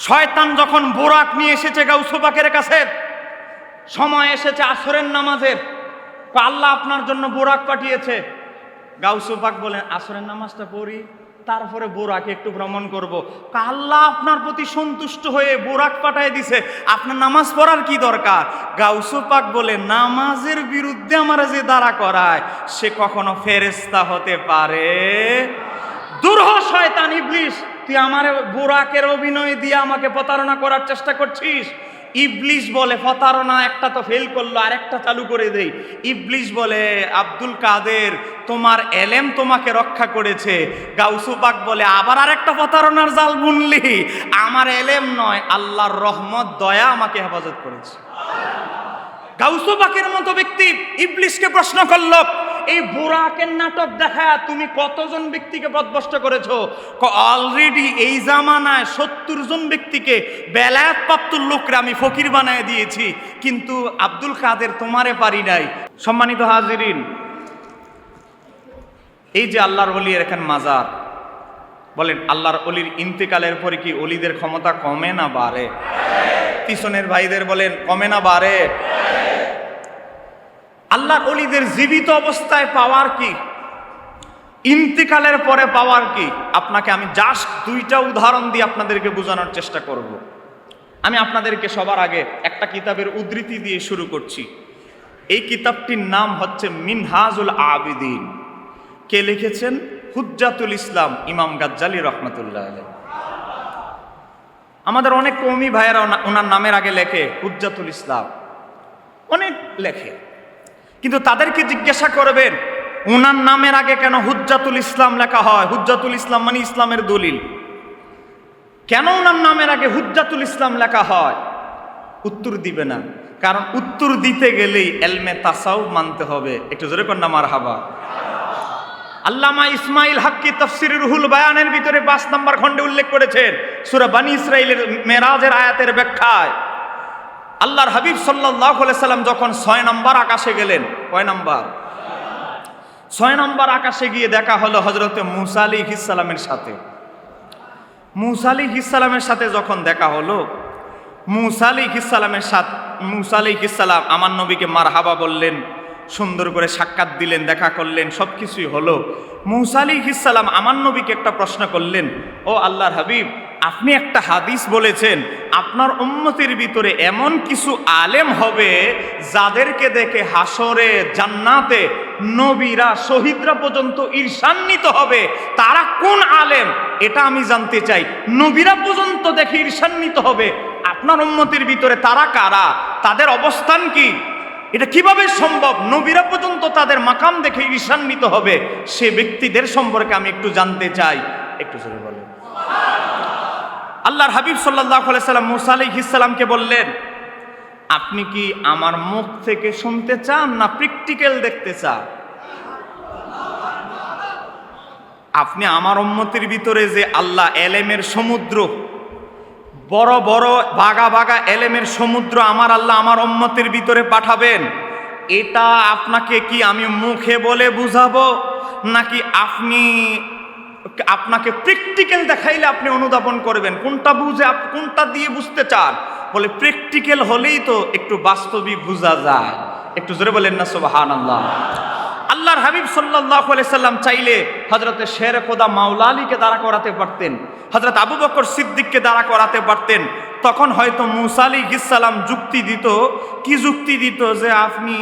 শয়তান যখন বোরাক নিয়ে এসেছে গাউস পাকের কাছে, সময় এসেছে আসরের নামাজের, আল্লাহ আপনার জন্য বোরাক পাঠিয়েছে। গাউস পাক বলেন আসরের নামাজটা পড়ি, তারপরে বোরাকে একটু ভ্রমণ করব। আল্লাহ আপনার প্রতি সন্তুষ্ট হয়ে বোরাক পাঠায় দিছে, আপনার নামাজ পড়ার কি দরকার? গাউস পাক বলে নামাজের বিরুদ্ধে আমার যে দাঁড়া করায় সে কখনো ফেরেশতা হতে পারে? দূর হ শয়তান ইবলিস, তুই আমার বোরাকের অভিনয় দিয়ে আমাকে প্রতারণা করার চেষ্টা করছিস। ইবলিস বলে প্রতারণা একটা তো ফেল করলো, আর একটা চালু করে দেই। ইবলিস বলে আব্দুল কাদের তোমার এলেম তোমাকে রক্ষা করেছে। গাউস পাক বলে আবার আরেকটা প্রতারণার জাল বুনলি, আমার এলেম নয় আল্লাহর রহমত দয়া আমাকে হেফাজত করেছে। গাউস পাকের মতো ব্যক্তি ইবলিসকে প্রশ্ন করলো, এই বোরাকের নাটক দেখায় তুমি কতজন ব্যক্তিকে পথভ্রষ্ট করেছো? অলরেডি এই জামানায় 70 জন ব্যক্তিকে বেলায়েত প্রাপ্ত লোকরে আমি ফকির বানায় দিয়েছি, কিন্তু আব্দুল কাদের তোমারে পারি নাই। সম্মানিত হাজিরিন, এই যে আল্লাহর ওলির এখানে মাজার, বলেন আল্লাহর ওলির ইন্তেকালের পরে কি ওলিদের ক্ষমতা কমে না বাড়ে? পিছনের ভাইদের বলেন কমে না বাড়ে? আল্লাহর ওলিদের জীবিত অবস্থায় পাওয়ার কি, ইন্তেকালের পরে পাওয়ার কি? আপনাকে আমি জাস্ট 2টা উদাহরণ দিয়ে আপনাদেরকে বোঝানোর চেষ্টা করব। আমি আপনাদেরকে সবার আগে একটা কিতাবের উদ্ধৃতি দিয়ে শুরু করছি। এই কিতাবটির নাম হচ্ছে মিনহাজুল আবিদিন। কে লিখেছেন? হুজ্জাতুল ইসলাম ইমাম গাজ্জালী রহমাতুল্লাহ আলাইহি। আমাদের অনেক কওমি ভাইয়েরা ওনার নামের আগে লেখে হুজ্জাতুল ইসলাম, অনেক লেখে, কিন্তু তাদেরকে জিজ্ঞাসা করবেন ওনার নামের আগে কেন হুজ্জাতুল ইসলাম লেখা হয়? হুজ্জাতুল ইসলাম মানে ইসলামের দলিল। কেন ওনার নামের আগে হুজ্জাতুল ইসলাম লেখা হয়? উত্তর দিবে না, কারণ উত্তর দিতে গেলেই এলমে তাসাউফ মানতে হবে। একটু জোরে কর না মারহাবা। আল্লামা ইসমাইল হাক্কি তাফসিরে রুহুল বায়ানের ভিতরে 5 নম্বর খণ্ডে উল্লেখ করেছেন, সূরা বনী ইসরাঈলের মেরাজের আয়াতের ব্যাখ্যায় আল্লাহর হাবিব সাল্লাল্লাহু আলাইহি সাল্লাম যখন 6 নম্বর আকাশে গেলেন, কয় নম্বর? 6 নম্বর আকাশে গিয়ে দেখা হলো হযরতে মূসা আলাইহিস সালামের সাথে। মূসা আলাইহিস সালামের সাথে যখন দেখা হলো, মূসা আলাইহিস সালাম আমার নবীকে মারহাবা বললেন, সুন্দর করে সাক্ষাৎ দিলেন, দেখা করলেন, সব কিছুই হলো। মূসা আলাইহিস সালাম আমার নবীকে একটা প্রশ্ন করলেন, ও আল্লাহর হাবিব, আপনি একটা হাদিস বলেছেন আপনার উম্মতের ভিতরে এমন কিছু আলেম হবে যাদেরকে দেখে হাসরে জান্নাতে নবীরা শহীদরা পর্যন্ত ঈর্ষান্বিত হবে। তারা কোন আলেম এটা আমি জানতে চাই। নবীরা পর্যন্ত দেখে ঈর্ষান্বিত হবে, আপনার উম্মতের ভিতরে তারা কারা, তাদের অবস্থান কি? এটা কিভাবে সম্ভব? নবীরা পর্যন্ত তাদের মাকাম দেখে ঈর্ষান্বিত হবে। সে ব্যক্তিদের সম্পর্কে আমি একটু জানতে চাই। একটু জোরে বলেন। আল্লাহর হাবিব সাল্লাল্লাহু আলাইহি সাল্লাম মূসা আলাইহিস সালামকে বললেন, আপনি কি আমার মুখ থেকে শুনতে চান না প্র্যাকটিক্যাল দেখতে চান? আপনি আমার উম্মতের ভিতরে যে আল্লাহ এলেমের সমুদ্র, বড় বড় ভাগা ভাগা এলেমের সমুদ্র আমার আল্লাহ আমার উম্মতের ভিতরে পাঠাবেন, এটা আপনাকে কি আমি মুখে বলে বুঝাবো, নাকি আপনাকে প্র্যাকটিক্যাল দেখাইলে আপনি অনুধাবন করবেন? কোনটা বুঝে কোনটা দিয়ে বুঝতে চান? বলে প্র্যাকটিক্যাল হলেই তো একটু বাস্তবিক বোঝা যায়। একটু জোরে বলেন না সুবহানাল্লাহ। আল্লাহর হাবিব সাল্লাল্লাহু আলাইহি সাল্লাম চাইলে হযরতে শের খোদা মাওলা আলীকে দাঁড়া করাতে পারতেন, হযরত আবু বকর সিদ্দিককে দাঁড়া করাতে পারতেন। তখন হয়তো মূসা আলাইহিস সালাম যুক্তি দিত, কি যুক্তি দিত? যে আপনি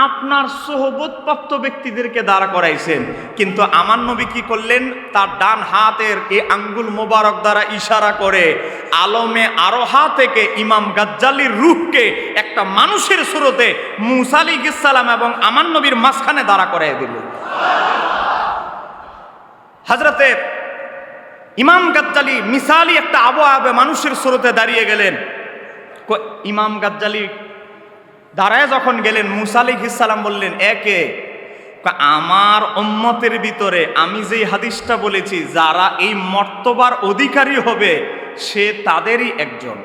আপনার সোহবতপ্রাপ্ত ব্যক্তিদেরকে দাঁড়া করাইছেন। কিন্তু আমার নবী কি করলেন? তার ডান হাতের এই আঙ্গুল মোবারক দ্বারা ইশারা করে আলমে আরোহা থেকে ইমাম গাজ্জালীর রূহকে একটা মানুষের সুরতে মূসা আলাইহিস সালাম এবং আমার নবীর মাঝখানে দাঁড়া করাই দিল। হযরতে ইমাম গাজ্জালী মিসালি একটা আবহাওয়া মানুষের সুরতে দাঁড়িয়ে গেলেন। ইমাম গাজ্জালী দাঁড়ায় যখন গেলেন, মূসা আলাইহিস সালাম বললেন, একে আমার উম্মতের ভিতরে আমি যেই হাদিসটা বলেছি যারা এই মর্তবার অধিকারী হবে সে তাদেরই একজন।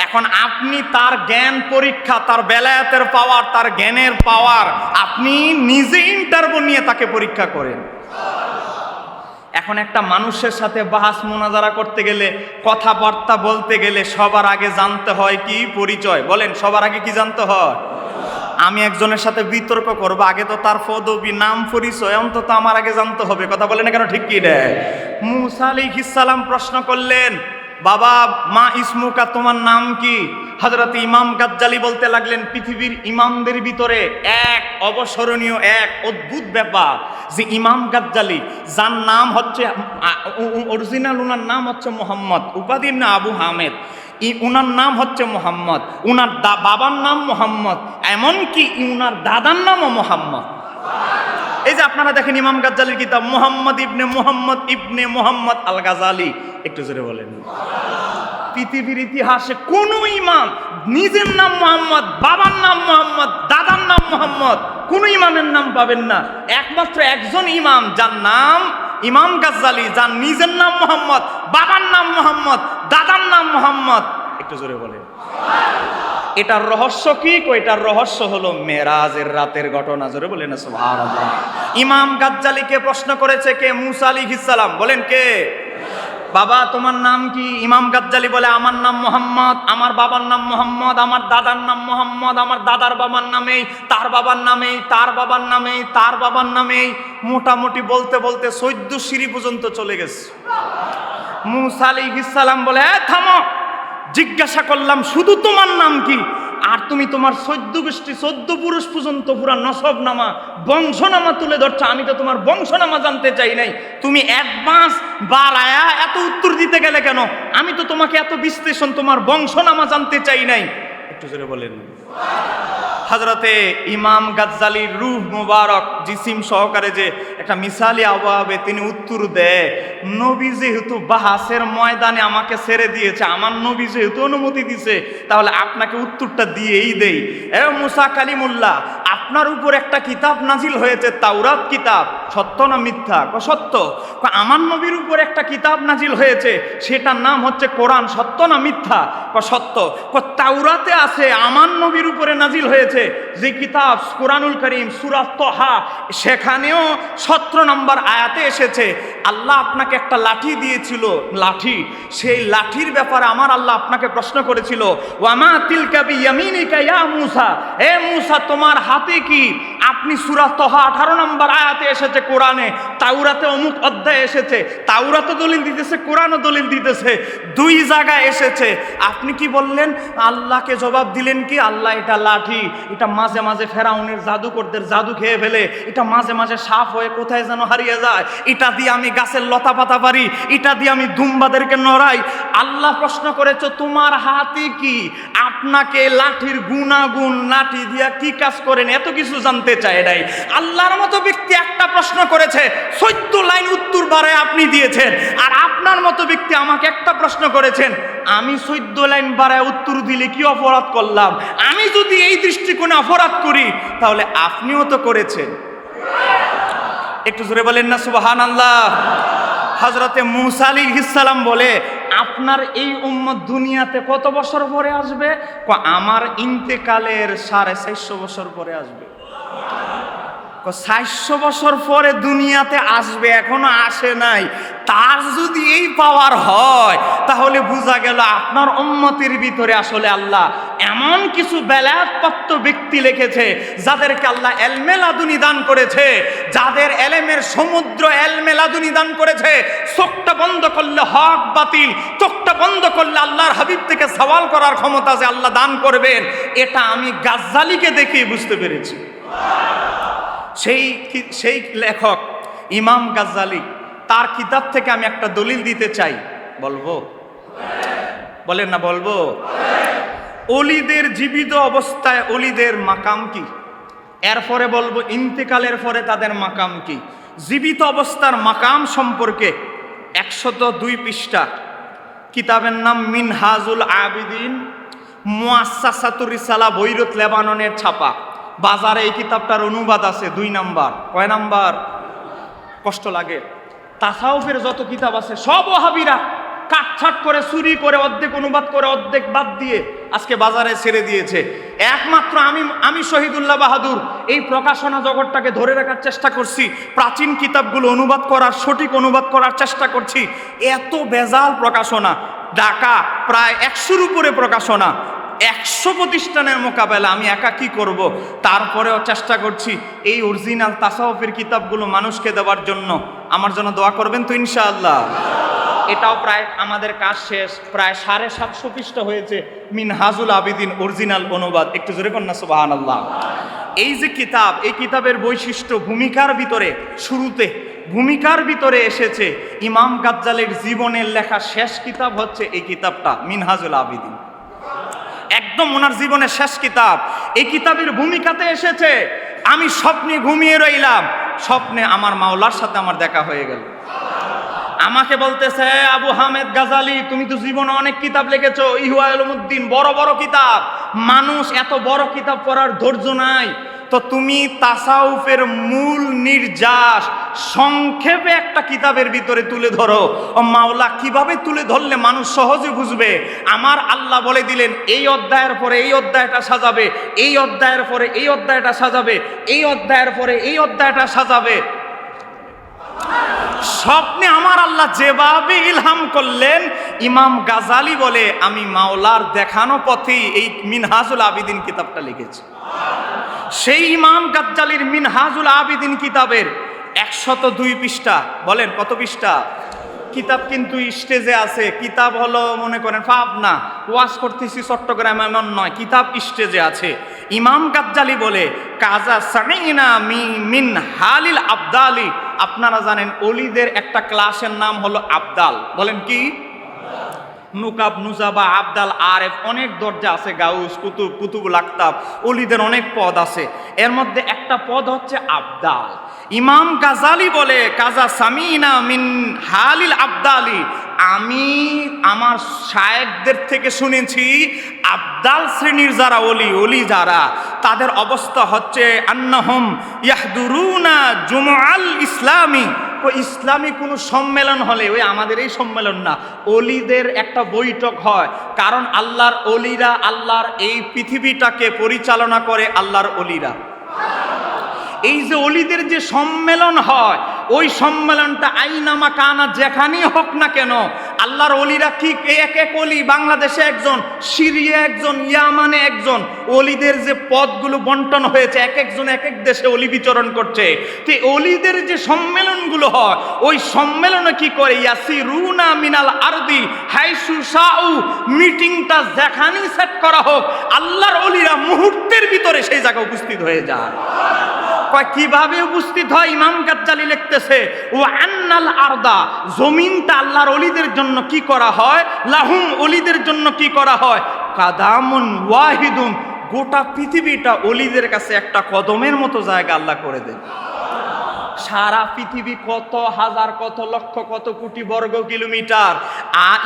এখন আপনি তার জ্ঞান পরীক্ষা, তার বেলায়েতের পাওয়ার, তার জ্ঞানের পাওয়ার আপনি নিজে ইন্টারভিউ নিয়ে তাকে পরীক্ষা করেন। এখন একটা মানুষের সাথে বাহাস মোনাজারা করতে গেলে, কথাবার্তা বলতে গেলে সবার আগে জানতে হয় কি? পরিচয়। বলেন, সবার আগে কি জানতে হয়? আমি একজনের সাথে বিতর্ক করবো, আগে তো তার পদবি, নাম, পরিচয় অন্তত আমার আগে জানতে হবে। কথা বলে না কেন? ঠিক কি রে? মূসা আলাইহিস সালাম প্রশ্ন করলেন, বাবা মা ইসমুকা, তোমার নাম কি? হযরত ইমাম গাজ্জালী বলতে লাগলেন, পৃথিবীর ইমামদের ভিতরে এক অবসরণীয় এক অদ্ভুত ব্যাপার যে ইমাম গাজ্জালী, যার নাম হচ্ছে অরিজিনাল, ওনার নাম হচ্ছে মোহাম্মদ, উপাধি না আবু হামেদ, উনার নাম হচ্ছে মোহাম্মদ, উনার বাবার নাম মোহাম্মদ, এমনকি উনার দাদার নামও মোহাম্মদ। এই যে আপনারা দেখেন ইমাম গাজ্জালীর কিতাব মুহাম্মদ ইবনে মুহাম্মদ আল গাজালি, একটু জোরে বলেন। পৃথিবীর ইতিহাসে কোন ইমাম নিজের নাম মোহাম্মদ, বাবার নাম মোহাম্মদ, দাদার নাম মোহাম্মদ, কোন ইমামের নাম পাবেন না। একমাত্র একজন ইমাম যার নাম ইমাম গাজ্জালী, যার নিজের নাম মোহাম্মদ, বাবার নাম মোহাম্মদ, দাদার নাম মোহাম্মদ। একটু জোরে বলেন। এটার রহস্য কি? এটার রহস্য হলো মেরাজের রাতের ঘটনা। জোরে বলেন না সুবহানাল্লাহ। ইমাম গাজ্জালীকে প্রশ্ন করেছে কে? মূসা আলাইহিস সালাম। বলেন কে? বাবা তোমার নাম কি? ইমাম গাজ্জালী বলে, আমার নাম মোহাম্মদ, আমার বাবার নাম মোহাম্মদ, আমার দাদার নাম মোহাম্মদ, আমার দাদার বাবার নামেই, তার বাবার নামেই, তার বাবার নামেই, তার বাবার নামেই, মোটামুটি বলতে বলতে 14 সিঁড়ি পর্যন্ত চলে গেছে। মূসা আলাইহিস সালাম বলে, থামো, জিজ্ঞাসা করলাম শুধু তোমার নাম কি? আর তুমি তোমার 14 গোষ্ঠী 14 পুরুষ পর্যন্ত পুরা নসবনামা, বংশনামা তুলে ধরছো। আমি তো তোমার বংশনামা জানতে চাই নাই, তুমি অ্যাডভান্স বাড়ায়া এত উত্তর দিতে গেলে কেন? আমি তো তোমাকে এত বিশ্লেষণ, তোমার বংশনামা জানতে চাই নাই। একটু জোরে বলেন। হযরতে ইমাম গাজ্জালীর রূহ মুবারক জিসিম সহকারে যে একটা মিসালি আবহাওয়াবে তিনি উত্তর দেয়, নবী যেহেতু বাহাসের ময়দানে আমাকে ছেড়ে দিয়েছে, আমার নবী যেহেতু অনুমতি দিছে, তাহলে আপনাকে উত্তরটা দিয়েই দেই। এ মুসা কালিমুল্লাহ, আপনার উপর একটা কিতাব নাজিল হয়েছে, তাওরাত কিতাব, সত্য না মিথ্যা? সত্য। আমার নবীর উপর একটা কিতাব নাজিল হয়েছে, সেটার নাম হচ্ছে কোরআন, সত্য না মিথ্যা? সত্য। তাওরাতে আছে আমার নবীর উপরে নাজিল হয়েছে যে কিতাব কুরআনুল কারীম সূরা তাহা, সেখানেও 17 নম্বর আয়াতে এসেছে আল্লাহ আপনাকে একটা লাঠি দিয়েছিল, লাঠি, সেই লাঠির ব্যাপারে আমার আল্লাহ আপনাকে প্রশ্ন করেছিল, ওয়ামা তিলকা বিয়ামিনিকা ইয়া মূসা, হে মূসা তোমার হাতে কি? আপনি সূরা তাহা 18 নম্বর আয়াতে এসেছে কোরআনে, তাওরাতে অমুক অধ্যায়ে এসেছে, তাওরাতে দলিল দিতেছে, কোরআনও দলিল দিতেছে, দুই জায়গায় এসেছে। আপনি কি বললেন? আল্লাহকে জবাব দিলেন কি? আল্লাহ এটা লাঠি, এটা মাঝে মাঝে ফেরাউনের জাদুকরদের জাদু খেয়ে ফেলে, এটা মাঝে মাঝে সাপ হয়ে কোথায় যেন হারিয়ে যায়, এটা দিয়ে আমি গাছের লতা পাতা পারি, এটা দিয়ে আমি দুম্বাদেরকে নড়াই। আল্লাহ প্রশ্ন করেছে তোমার হাতে কি? আপনাকে লাঠির গুণাগুণ, লাঠি দিয়া কি কাজ করেন, এত কিছু জানতে চায় নাই। আল্লাহর মতো ব্যক্তি একটা প্রশ্ন করেছে, 14 লাইন উত্তর বাড়ায় আপনি দিয়েছেন। আর আপনার মতো ব্যক্তি আমাকে একটা প্রশ্ন করেছেন, আমি 14 লাইন বাড়ায় উত্তর দিলে কি অপরাধ করলাম? আমি যদি এই দৃষ্টিকোণে অপরাধ করি, তাহলে আপনিও তো করেছেন। একটু জোরে বলেন না সুবহানাল্লাহ। হযরতে মূসা আলাইহিস সালাম বলে, আপনার এই উম্মত দুনিয়াতে কত বছর পরে আসবে? আমার ইন্তেকালের 450 বছর পরে আসবে। 400 বছর পরে দুনিয়াতে আসবে, এখনো আসে নাই। তার যদি এই পাওয়ার হয়, তাহলে বোঝা গেল আপনার উম্মতের ভিতরে আসলে আল্লাহ এমন কিছু বেলায়াতপ্রাপ্ত ব্যক্তি রেখেছে, যাদেরকে আল্লাহ এলমে লাদুনি দান করেছে, যাদের এলেমের সমুদ্র এলমে লাদুনি দান করেছে। চোখটা বন্ধ করলে হক বাতিল, চোখটা বন্ধ করলে আল্লাহর হাবিব থেকে সওয়াল করার ক্ষমতা যে আল্লাহ দান করবেন, এটা আমি গাজ্জালীকে দেখে বুঝতে পেরেছি। সেই লেখক ইমাম গাজ্জালী, তার কিতাব থেকে আমি একটা দলিল দিতে চাই। বলবো? বলেন না? বলবো? ওলিদের জীবিত অবস্থায় ওলিদের মাকাম কি, এরপরে বলবো ইন্তেকালের পরে তাদের মাকাম কি। জীবিত অবস্থার মাকাম সম্পর্কে 102 পৃষ্ঠা, কিতাবের নাম মিনহাজুল আবিদিন, মুআসসাসাতুর রিসালা, বৈরুত লেবাননের ছাপা। বাজারে এই কিতাবটার অনুবাদ আছে 2 নাম্বার। কয় নাম্বার? কষ্ট লাগে। তাসাউফের যত কিতাব আছে সব ওহাবীরা কাটছাট করে চুরি করে অর্ধেক অনুবাদ করে অর্ধেক বাদ দিয়ে আজকে বাজারে ছেড়ে দিয়েছে। একমাত্র আমি শহীদুল্লাহ বাহাদুর এই প্রকাশনা জগৎটাকে ধরে রাখার চেষ্টা করছি, প্রাচীন কিতাবগুলো অনুবাদ করার, সঠিক অনুবাদ করার চেষ্টা করছি। এত বেজাল প্রকাশনা, ঢাকা প্রায় 100-র উপরে প্রকাশনা, 100 প্রতিষ্ঠানের মোকাবেলা আমি একা কি করব। তারপরেও চেষ্টা করছি এই অরিজিনাল তাসাউফের কিতাবগুলো মানুষকে দেওয়ার জন্য। আমার জন্য দোয়া করবেন তো ইনশাআল্লাহ। এটাও প্রায় আমাদের কাজ শেষ, প্রায় 750 পৃষ্ঠা হয়েছে মিনহাজুল আবিদিন অরিজিনাল অনুবাদ। একটু জোরে কন্যা সুবহানাল্লাহ। এই যে কিতাব, এই কিতাবের বৈশিষ্ট্য ভূমিকার ভিতরে, শুরুতে ভূমিকার ভিতরে এসেছে ইমাম গাজ্জালির জীবনের লেখা শেষ কিতাব হচ্ছে এই কিতাবটা মিনহাজুল আবিদিন, একদম ওনার জীবনের শেষ কিতাব। এই কিতাবের ভূমিকাতে এসেছে আমি স্বপ্নে ঘুমিয়ে রইলাম, স্বপ্নে আমার মাওলার সাথে আমার দেখা হয়ে গেল। আমাকে বলতেছে, আবু হামেদ গাজালি তুমি তো জীবনে অনেক কিতাব লিখেছো, ইহয়া উলুমুদ্দিন বড় বড় কিতাব, মানুষ এত বড় কিতাব পড়ার ধৈর্য নাই, তো তুমি তাসাউফের মূল নির্যাস সংক্ষেপে একটা কিতাবের ভিতরে তুলে ধরো। ও মাওলা কিভাবে তুলে ধরলে মানুষ সহজে বুঝবে? আমার আল্লাহ বলে দিলেন এই অধ্যায়ের পরে এই অধ্যায়টা সাজাবে, এই অধ্যায়ের পরে এই অধ্যায়টা সাজাবে, এই অধ্যায়ের পরে এই অধ্যায়টা সাজাবে। স্বপ্নে আমার আল্লাহ যেভাবে ইলহাম করলেন, ইমাম গাজালি বলে আমি মাওলার দেখানো পথেই এই মিনহাজুল আবিদিন কিতাবটা লিখেছি। সেই ইমাম গাজ্জালির মিনহাজুল আবিদিন কিতাবের 102 পৃষ্ঠা। বলেন কত পৃষ্ঠা? কিতাব কিন্তু স্টেজে আছে, কিতাব হলো মনে করেন পাবনা, ওয়াজ করতেছি চট্টগ্রাম এমন নয়, কিতাব স্টেজে আছে। ইমাম গাজ্জালি বলে কাজা সামিনা মিন হালিল আবদালি। আপনারা জানেন অলিদের একটা ক্লাসের নাম হলো আবদাল। বলেন কি? নুকাব, নুজাবা, আবদাল, আরেফ, অনেক দরজা আছে, গাউস, কুতুব, কুতুবুল আকতাব, অলিদের অনেক পদ আছে। এর মধ্যে একটা পদ হচ্ছে আবদাল। ইমাম গাজালি বলে কাজা সামিনা মিন হালিল আবদালি, আমি আমার শায়েখদের থেকে শুনেছি আবদাল শ্রেণীর যারা অলি যারা, তাদের অবস্থা হচ্ছে আন্নাহুম ইয়াহদুরুনা জুমআল ইসলামী। ইসলামী কোনো সম্মেলন হলে, ওই আমাদের এই সম্মেলন না, অলিদের একটা বৈঠক হয়, কারণ আল্লাহর অলিরা, আল্লাহর এই পৃথিবীটাকে পরিচালনা করে আল্লাহর অলিরা। এই যে অলিদের যে সম্মেলন হয়, ওই সম্মেলনটা আইনামা কানা যেখানেই হোক না কেন, আল্লাহর অলিরা কি এক এক অলি, বাংলাদেশে একজন, সিরিয়া একজন, ইয়ামানে একজন, অলিদের যে পদগুলো বন্টন হয়েছে, এক একজন এক এক দেশে অলি বিচরণ করছে। তো অলিদের যে সম্মেলনগুলো হয়, ওই সম্মেলনে কি করে, ইয়াসিরুনা মিনাল আরদি হাইসু শাউ, মিটিংটা যেখানেই সেট করা হোক, আল্লাহর অলিরা মুহূর্তের ভিতরে সেই জায়গায় উপস্থিত হয়ে যায়। কিভাবে উপস্থিত হয়? ইমাম গাজ্জালি লিখতেছে ও আন্নাল আরদা, জমিনটা আল্লাহর অলিদের জন্য কি করা হয়, লাহুম, অলিদের জন্য কি করা হয়, কাদামুন ওয়াহিদুন, গোটা পৃথিবীটা অলিদের কাছে একটা কদমের মতো জায়গা আল্লাহ করে দেন। সারা পৃথিবী কত হাজার, কত লক্ষ, কত কোটি বর্গ কিলোমিটার।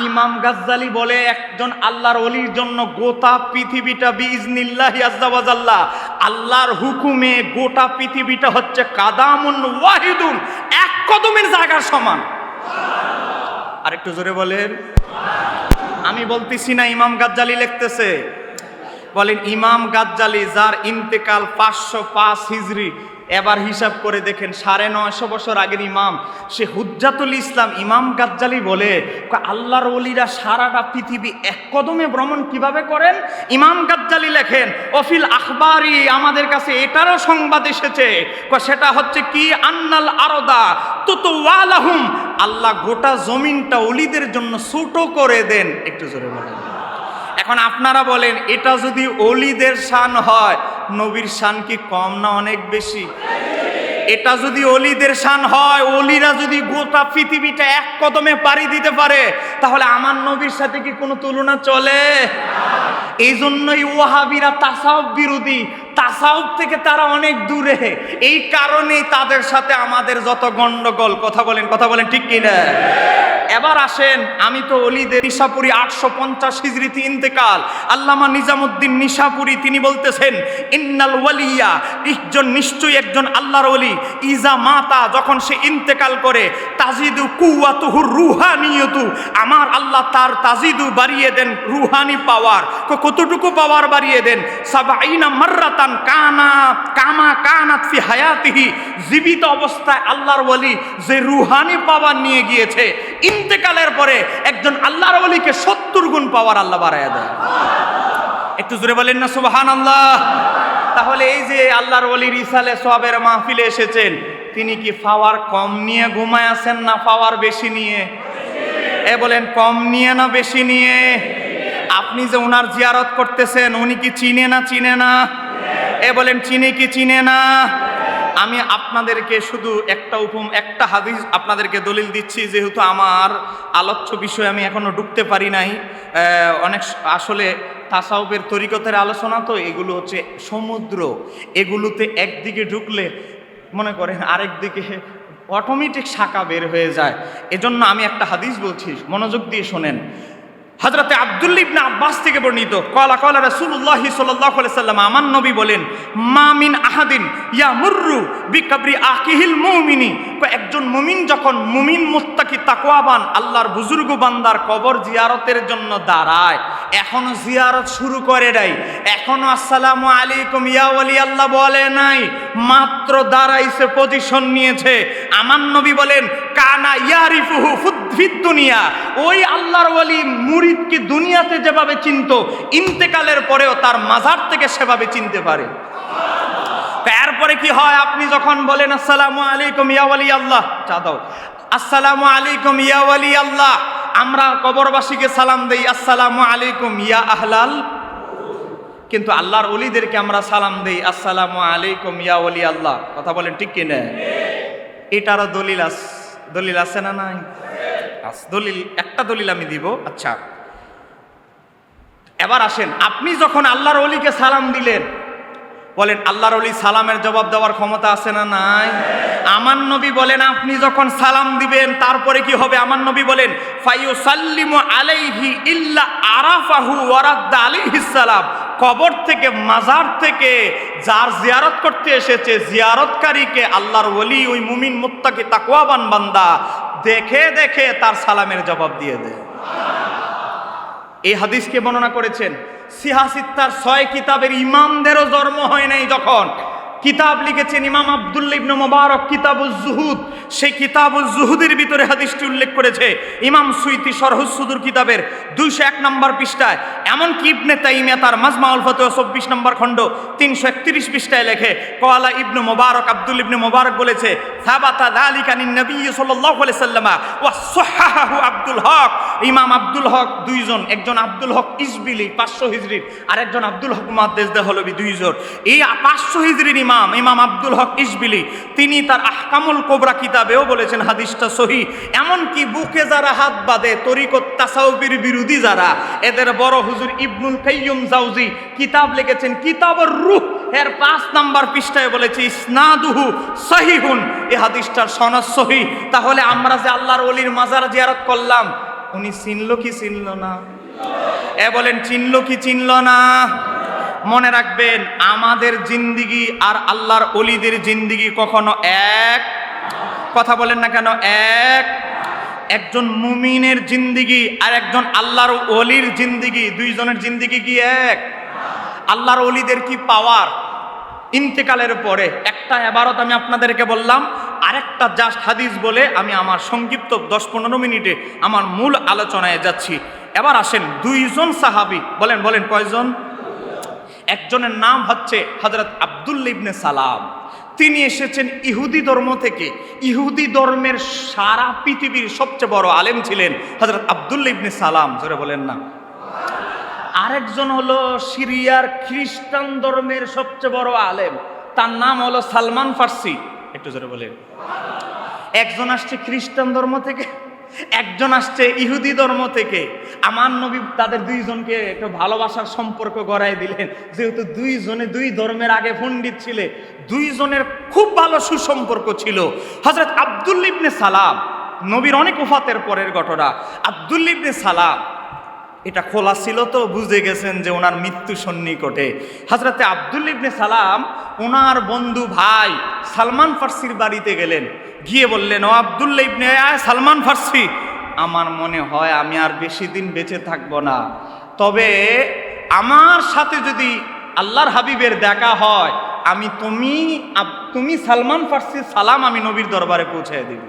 ইমাম গাজ্জালি বলে একজন আল্লাহর ওলির জন্য গোটা পৃথিবীটা বিইজনিল্লাহি আজ্জা ওয়া জাল্লা, আল্লাহর হুকুমে গোটা পৃথিবীটা হচ্ছে কাদামুন ওয়াহিদুন, এক কদমের জায়গার সমান। আর একটু জোরে বলেন। আমি বলতেছি না, ইমাম গাজ্জালি লিখতেছে। বলেন ইমাম গাজ্জালি যার ইন্তেকাল 505 হিজরি, এবার হিসাব করে দেখেন 950 বছর আগের ইমাম, সে হুজ্জাতুল ইসলাম ইমাম গাজ্জালি বলে আল্লাহর ওলিরা সারাটা পৃথিবী এক কদমে ভ্রমণ কিভাবে করেন। ইমাম গাজ্জালি লেখেন অফিল আখবারি, আমাদের কাছে এটারও সংবাদ এসেছে, সেটা হচ্ছে কি, আন্নাল আরদা তুতওয়ালাহুম, আল্লাহ গোটা জমিনটা ওলিদের জন্য ছোট করে দেন। একটু জোরে বলেন। এখন আপনারা বলেন, এটা যদি অলিদের শান হয়, নবীর শান কি কম না অনেক বেশি? এটা যদি অলিদের শান হয়, অলিরা যদি গোটা পৃথিবীটা এক কদমে পাড়ি দিতে পারে, তাহলে আমার নবীর সাথে কি কোনো তুলনা চলে? এই জন্যই ওয়াহাবিরা তাসাউফ বিরোধী, তাসাউফ থেকে তারা অনেক দূরে। এই কারণেই তাদের সাথে আমাদের যত গন্ডগোল। কথা বলেন ঠিক কিনা? এবার আসেন, আমি তো অলিদের নিশাপুরি 850 হিজরিতে ইন্তেকাল, আল্লামা নিজামুদ্দিন নিশাপুরি তিনি বলতেছেন ইন্নাল ওয়ালিয়া, নিশ্চয়ই একজন আল্লাহর ওলি, ইজা মাতা, যখন সে ইন্তেকাল করে, তাজিদু কুওয়াতুহুর রুহানিয়তু, আমার আল্লাহ তার তাজিদু বাড়িয়ে দেন রুহানি পাওয়ার। কতটুকু পাওয়ার বাড়িয়ে দেন? সাবাইনা মাররাতান কামা কানাত ফি হায়াতিহি, জীবিত অবস্থায় আল্লাহর ওলি যে রুহানি পাওয়ার নিয়ে গিয়েছে, ইন্তেকালের পরে একজন আল্লাহর ওলিকে 70 গুণ পাওয়ার আল্লাহ বাড়ায় দেয়। একটু জোরে বলেন না সুবহানাল্লাহ। তাহলে এই যে আল্লাহর ওলির ইসালে সওয়াবের মাহফিলে এসেছেন, তিনি কি পাওয়ার কম নিয়ে ঘুমায় আছেন না পাওয়ার বেশি নিয়ে? বলেন কম নিয়ে না বেশি নিয়ে? আপনি যে ওনার জিয়ারত করতেছেন, উনি কি চিনে না চিনে না? বলেন চিনে কি চিনে না? আমি আপনাদেরকে শুধু একটা হাদিস আপনাদেরকে দলিল দিচ্ছি, যেহেতু আমার আলোচ্য বিষয় আমি এখনো ঢুকতে পারি নাই। অনেক আসলে তাসাউফের তরিকতের আলোচনা তো, এগুলো হচ্ছে সমুদ্র, এগুলোতে একদিকে ঢুকলে মনে করেন আরেক দিকে অটোমেটিক শাখা বের হয়ে যায়। এজন্য আমি একটা হাদিস বলছি, মনোযোগ দিয়ে শোনেন। হযরতে আব্দুল্লাহ ইবনে আব্বাস থেকে বর্ণিত, ক্বালা ক্বালা রাসূলুল্লাহ সাল্লাল্লাহু আলাইহি সাল্লাম, আমার নবী বলেন, মা মিন আহাদিন ইয়ামুররু বিকাবরি আকিহিল মুমিনি, একজন মুমিন যখন মুমিন মুত্তাকি তাকওয়াবান আল্লাহর বুজুর্গ বান্দার কবর জিয়ারতের জন্য দাঁড়ায়, এখনো জিয়ারত শুরু করে নাই, এখনো আসসালামু আলাইকুম ইয়া ওয়ালি আল্লাহ বলে নাই, মাত্র দাঁড়াইছে, পজিশন নিয়েছে। আমার নবী বলেন, কানা ইয়ারিফুহু ফিদ দুনিয়া, ওই আল্লাহর ওয়ালি মুরিদকে দুনিয়াতে যেভাবে চিনতো, ইন্তেকালের পরেও তার মাজার থেকে সেভাবে চিনতে পারে। এরপরে কি হয়? আপনি যখন বলেন আসসালামু আলাইকুম ইয়া ওয়ালি আল্লাহ, চা দাও, আসসালামু আলাইকুম ইয়া ওয়ালি আল্লাহ, আমরা কবরবাসীকে সালাম দেই আসসালামু আলাইকুম ইয়া আহলাল, কিন্তু আল্লাহর ওলিদেরকে আমরা সালাম দেই আসসালামু আলাইকুম ইয়া ওয়ালি আল্লাহ। কথা বলেন ঠিক কি না? এটারও দলিল আছে না নাই? দলিল, একটা দলিল আমি দিব। আচ্ছা, এবার আসেন, আপনি যখন আল্লাহর ওলিকে সালাম দিলেন, বলেন আল্লাহর ওলি সালামের জবাব দেওয়ার ক্ষমতা আছে না নাই? আমার নবী বলেন, আপনি যখন সালাম দিবেন তারপরে কি হবে? আমার নবী বলেন, ফায়ুসাল্লিমু আলাইহি ইল্লা আরাফাহু ওয়া রাদ্দা আলাইহিস সালাম, কবর থেকে মাজার থেকে যার জিয়ারত করতে এসেছে, জিয়ারতকারীকে আল্লাহর ওলি ওই মুমিন মুত্তাকি তাকওয়াবান বান্দা দেখে দেখে তার সালামের জবাব দিয়ে দেয়। এই হাদিসকে বর্ণনা করেছেন সিহাসিত্তার 6 কিতাবের ইমামদেরও জন্ম হয় নাই যখন কিতাব লিখেছেন ইমাম আব্দুল্লাহ ইবনে মুবারক কিতাবুজ জুহুদ, সেই কিতাবুজ জুহুদের ভিতরে হাদিসটি উল্লেখ করেছে ইমাম সুয়ুতী শরহুস সুদুর কিতাবের 201 নম্বর পৃষ্ঠায়। এমনকি ইবনে তাইমিয়া তার মাজমাউল ফাতাওয়া 24 নম্বর খণ্ড 331 পৃষ্ঠায় লেখে, ক্বালা ইবনে মুবারক, আব্দুল ইবনে মুবারক বলেছে, সাবাতা যালিকা নিন নবী সাল্লাল্লাহু আলাইহি সাল্লাম ওয়া সাহাহাহু আব্দুল হক, ইমাম আব্দুল হক দুইজন, একজন আব্দুল হক ইসবিলি 500 হিজরির, আর একজন আব্দুল হক মুহাদ্দিস দেহলভী, দুইজন। এই 500 হিজরির ইমাম আব্দুল হক ইসবিলি তিনি তার আহকামুল কোবরা কিতাবেও বলেছেন হাদিসটা সহিহ। এমনকি বুকে যারা হাত বাঁধে, তরিকত তাসাউফের বিরোধী যারা, এদের বড় হুজুর ইবনুল কাইয়্যিম জাওজি কিতাব লিখেছেন কিতাবুর রূহ, এর 5 নম্বর পৃষ্ঠায় বলেছে ইসনাদুহু সহিহুন, এই হাদিসটার সনদ সহিহ। তাহলে আমরা যে আল্লাহর ওলির মাজার জিয়ারত করলাম, উনি চিনল কি চিনল না? বলেন চিনল কি চিনল না? মনে রাখবেন, আমাদের জিন্দিগি আর আল্লাহর ওলিদের জিন্দিগি কখনো এক। কথা বলেন না কেন এক? একজন মুমিনের জিন্দিগি আর একজন আল্লাহর ওলির জিন্দিগি, দুইজনের জিন্দিগি কি এক? আল্লাহর ওলিদের কি পাওয়ার ইন্তেকালের পরে। একটা ইবারত আমি আপনাদেরকে বললাম, আরেকটা জাস্ট হাদিস বলে আমি আমার সংক্ষিপ্ত 10-15 মিনিটে আমার মূল আলোচনায় যাচ্ছি। এবার আসেন, দুইজন সাহাবী, বলেন কয়জন? একজনের নাম হচ্ছে হযরত আব্দুল্লাহ ইবনে সালাম, তিনি এসেছেন ইহুদি ধর্ম থেকে। ইহুদি ধর্মের সারা পৃথিবীর সবচেয়ে বড় আলেম ছিলেন হযরত আব্দুল্লাহ ইবনে সালাম, জোরে বলেন না। আরেকজন হলো সিরিয়ার খ্রিস্টান ধর্মের সবচেয়ে বড় আলেম, তার নাম হলো সালমান ফার্সি, একটু জোরে বলেন। একজন আসছে খ্রিস্টান ধর্ম থেকে, একজন আসছে ইহুদি ধর্ম থেকে। আমার নবী তাদের দুইজনকে একটু ভালোবাসার সম্পর্ক গড়াই দিলেন, যেহেতু দুইজনে দুই ধর্মের আগে পণ্ডিত ছিলেন, দুইজনের খুব ভালো সুসম্পর্ক ছিল। হযরত আব্দুল্লাহ ইবনে সালাম নবীর অনেক ওফাতের পরের ঘটনা। আব্দুল্লাহ ইবনে সালাম এটা খোলা ছিল তো বুঝে গেছেন যে ওনার মৃত্যু সন্নিকটে। হযরতে আব্দুল্লাহ ইবনে সালাম ওনার বন্ধু ভাই সালমান ফার্সির বাড়িতে গেলেন, গিয়ে বললেন, ও আব্দুল্লাহ ইবনে সালমান ফার্সি, আমার মনে হয় আমি আর বেশি দিন বেঁচে থাকবো না, তবে আমার সাথে যদি আল্লাহর হাবিবের দেখা হয়, আমি তুমি সালমান ফার্সির সালাম আমি নবীর দরবারে পৌঁছে দিব।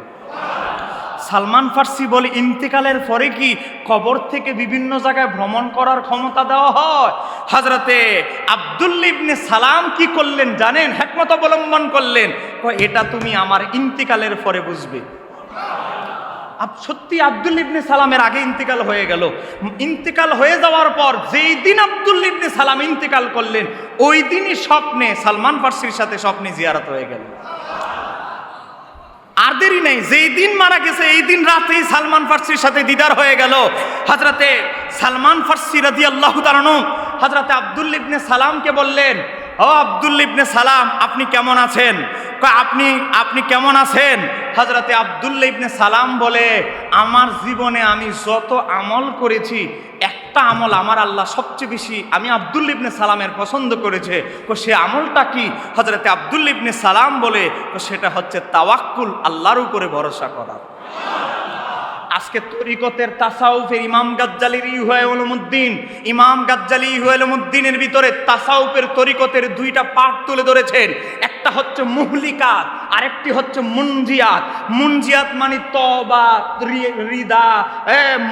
সালমান ফার্সি বলে, ইন্তেকালের পরে কি কবর থেকে বিভিন্ন জায়গায় ভ্রমণ করার ক্ষমতা দেওয়া হয়? হযরতে আব্দুল্লাহ ইবনে সালাম কি করলেন জানেন? হিকমত অবলম্বন করলেন, এটা তুমি আমার ইন্তেকালের পরে বুঝবে। সত্যি আব্দুল্লাহ ইবনে সালামের আগে ইন্তেকাল হয়ে গেল। ইন্তেকাল হয়ে যাওয়ার পর যেই দিন আব্দুল্লাহ ইবনে সালাম ইন্তেকাল করলেন, ওই দিনই স্বপ্নে সালমান ফার্সির সাথে স্বপ্নে জিয়ারত হয়ে গেল। আর দেরি নেই, যেই দিন মারা গেছে এই দিন রাতেই সালমান ফার্সির সাথে দিদার হয়ে গেল। হযরতে সালমান ফার্সি রাদিয়াল্লাহু তাআলা আনহু হযরতে আব্দুল্লাহ ইবনে সালামকে বললেন, ও আব্দুল্লাহ ইবনে সালাম, আপনি কেমন আছেন? আপনি কেমন আছেন? হযরতে আব্দুল্লাহ ইবনে সালাম বলে, আমার জীবনে আমি যত আমল করেছি, একটা আমল আমার আল্লাহ সবচেয়ে বেশি আমি আব্দুল্লাহ ইবনে সালামের পছন্দ করেছে। সে আমলটা কি? হযরতে আব্দুল্লাহ ইবনে সালাম বলে, সেটা হচ্ছে তাওয়াক্কুল, আল্লাহর উপরে ভরসা করা। আজকে তরিকতের তাসাউফের ইমাম গাজ্জালির ইহয়া উলুমুদ্দিন, ইমাম গাজ্জালি ইহয়া উলুমুদ্দিনের ভিতরে তাসাউফের তরিকতের দুইটা পার্ট তুলে ধরেছেন। একটা হচ্ছে মুহলিকাত, আরেকটি হচ্ছে মুনজিয়াত। মুনজিয়াত মানে তওবা, রিদা,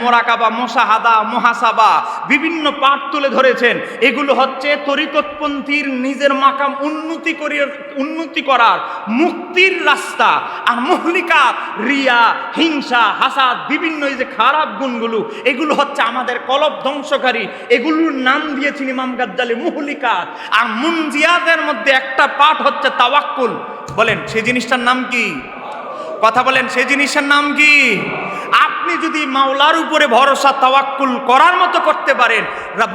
মোরাকাবা, মুশাহাদা, মুহাসাবা, বিভিন্ন পার্ট তুলে ধরেছেন। এগুলো হচ্ছে তরিকতপন্থীর নিজের মাকাম উন্নতি করার মুক্তির রাস্তা। আর মুহলিকাত, রিয়া, হিংসা, হাসাদ, বিভিন্ন এই যে খারাপ গুণগুলো, এগুলো হচ্ছে আমাদের কলব ধ্বংসকারী। এগুলোর নাম দিয়েছেন ইমাম গাজ্জালি মুহলিকাত। আর মুনজিয়াতের মধ্যে একটা পার্ট হচ্ছে তাওয়াক্কুল। বলেন সেই জিনিসটার নাম কি? কথা বলেন সেই জিনিসের নাম কি? আপনি যদি মাওলার উপরে ভরসা তাওয়াক্কুল করার মতো করতে পারেন,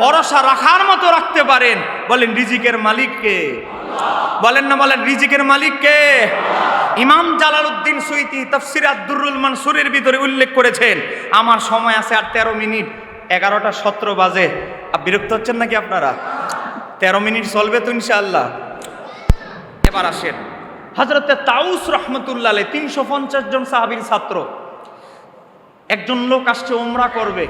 ভরসা রাখার মতো রাখতে পারেন, বলেন রিজিকের মালিক কে? বলেন না, বলেন রিজিকের মালিক কে? ইমাম জালালউদ্দিন সুয়ুতী তাফসীর আদ-দুররুল মানসুরের ভিতরে উল্লেখ করেছেন। আমার সময় আছে আর 13 মিনিট, 11:17 বাজে। বিরক্ত হচ্ছেন নাকি আপনারা? 13 মিনিট চলবে তো ইনশাআল্লাহ। এবার আসেন, হযরতে তাউস রাহমাতুল্লাহ আলাইহি 350 জন সাহাবীর ছাত্র, একজন লোক আসছে উমরা করবে,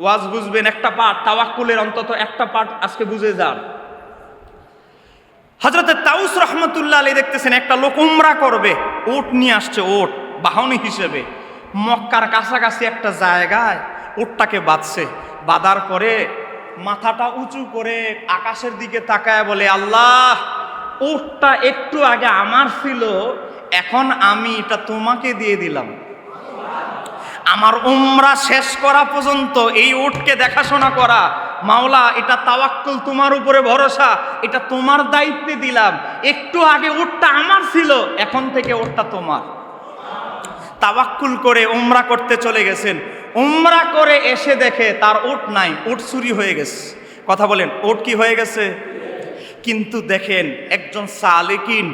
ওয়াজ বুঝবেন একটা পার্ট, তাওয়াক্কুলের অন্তত একটা পার্ট আজকে বুঝে যান। হযরতে তাউস রাহমাতুল্লাহ আলাইহি দেখতেছেন একটা লোক উমরা করবে, উট নিয়ে আসছে, উট বাহনী হিসেবে। মক্কার কাছাকাছি একটা জায়গায় উটটাকে বাঁধছে, বাঁধার পরে মাথাটা উঁচু করে আকাশের দিকে তাকায় বলে, আল্লাহ, উটটা একটু আগে আমার ছিল, এখন আমি এটা তোমাকে দিয়ে দিলাম। আমার উমরা শেষ করা পর্যন্ত এই উটকে দেখাশোনা করা, মাওলা এটা তাওয়াক্কুল, তোমার উপরে ভরসা, এটা তোমার দায়িত্বে দিলাম। একটু আগে উটটা আমার ছিল, এখন থেকে উটটা তোমার। তাওয়াক্কুল করে উমরা করতে চলে গেছেন। উমরা করে এসে দেখে তার উট নাই, উট চুরি হয়ে গেছে। কথা বলেন, উট কি হয়ে গেছে? কিন্তু দেখেন একজন সালেকিন,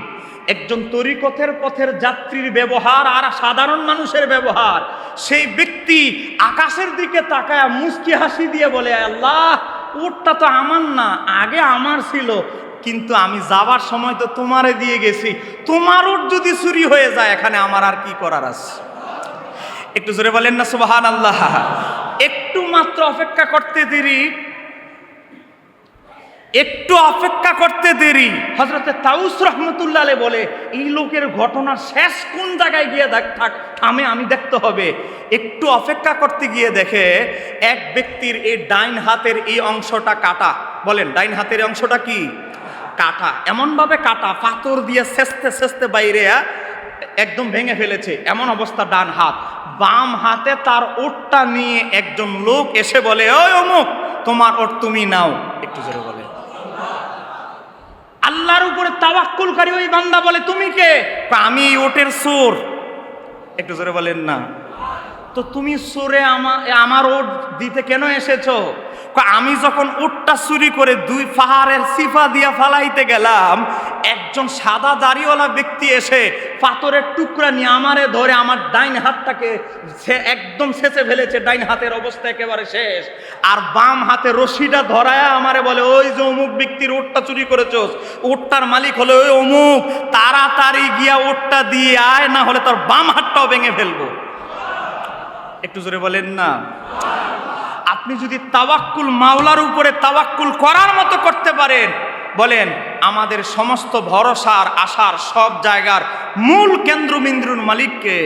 একজন তরিকতের পথের যাত্রীর ব্যবহার আর সাধারণ মানুষের ব্যবহার। সেই ব্যক্তি আকাশের দিকে তাকায় মুস্কি হাসি দিয়ে বলে, আল্লাহ, উটটা তো আমার না, আগে আমার ছিল, কিন্তু আমি যাবার সময় তো তোমারে দিয়ে গেছি। তোমার উট যদি চুরি হয়ে যায়, এখানে আমার আর কি করার আছে? একটু জোরে বলেন না সুবহানাল্লাহ। একটু মাত্র অপেক্ষা করতে দেরি, একটু অপেক্ষা করতে দেরি। হযরতে তাউস রাহমাতুল্লাহ আলাইহি বলে, এই লোকের ঘটনার শেষ কোন জায়গায় গিয়ে আমি দেখতে হবে। একটু অপেক্ষা করতে গিয়ে দেখে এক ব্যক্তির এই ডাইন হাতের এই অংশটা কাটা। বলেন ডাইন হাতের অংশটা কি? কাটা। এমনভাবে কাটা, পাথর দিয়ে সেচতে বাইরে একদম ভেঙে ফেলেছে, এমন অবস্থা ডান হাত। বাম হাতে তার ওটটা নিয়ে একজন লোক এসে বলে, ওই অমুক, তোমার ওট তুমি নাও। একটু জোরে বলে। আল্লাহর উপরে তাওয়াক্কুলকারী ওই বান্দা বলে, তুমি কে? আমি ওটের চোর। একটু জোরে বলেন না। তো তুমি চোরে আমার ওট দিতে কেন এসেছো? আমি যখন উটটা চুরি করে 2 পাহাড়ের সিফা দিয়া ফালাইতে গেলাম, একজন সাদা দাড়িওয়ালা ব্যক্তি এসে পাথরের টুকরা নিয়ে আমারে ধরে আমার ডাইন হাতটাকে একদম ছেঁচে ফেলেছে, ডাইন হাতের অবস্থা একেবারে শেষ। আর বাম হাতে রশিটা ধরায়া আমারে বলে, ওই যে অমুক ব্যক্তির ওটটা চুরি করেছোস, ওটটার মালিক হলো ওই অমুক, তাড়াতাড়ি গিয়া ওটটা দিয়ে আয়, না হলে তোর বাম হাতটাও ভেঙে ফেলবো। একটু জোরে বলেন না। আপনি যদি তাওয়াক্কুল, মাওলার উপরে তাওয়াক্কুল করার মতো করতে পারেন, বলেন আমাদের সমস্ত ভরসার আশার সব জায়গার মূল কেন্দ্রবিন্দুর মালিককে।